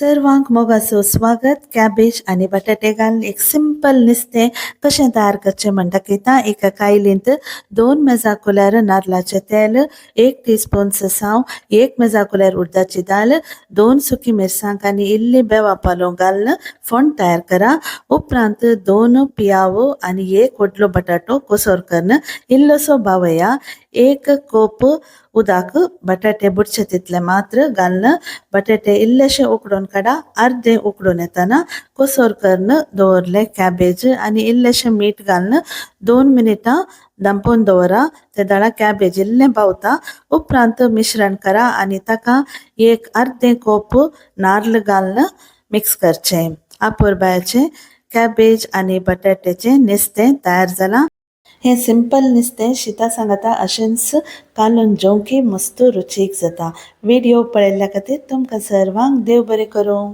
सर्वांक मोगाचो स्वागत. कॅबेज आणि बटाटे घालून एक सिंपल नुस्तें कशें तयार करचें म्हणटा एका कायलींत 2 मेजाकुल्यार नारळाचें तेल, 1 टीस्पून ससाव, 1 मेजाकुल्यार उडदाची दाळ, 2 सुकी मिरसांग आनी इल्ली बेवा पालो घालून फोंड तयार करा. उपरांत 2 पियाव आनी 1 व्हडलो बटाटो कोसोर करून इल्लोसो बावया. 1 कप उदक बटाटे बुडचे तितले मात्र घालून बटाटे इल्लेशे उकडून काडा. अर्धे उकडून येताना कोसोर करून दवरले कॅबेज आनी इल्लेशें मीठ घालून 2 मिनिटां दंपोवन दवरा. ते दळा कॅबेज इल्लें बावता. उपरांत मिश्रण करा आनी ताका एक अर्धे कप नारळ घालून मिक्स करचें. आपुरबायेचें कॅबेज आनी बटाट्याचें नुस्तें तयार जालां. हें सिंपल नुस्तें शीता सांगता अशेंच कालून जेवंक मस्त रुचीक जाता. व्हिडिओ पळयल्ल्या खातीर तुमकां सर्वांक देव बरें करूं.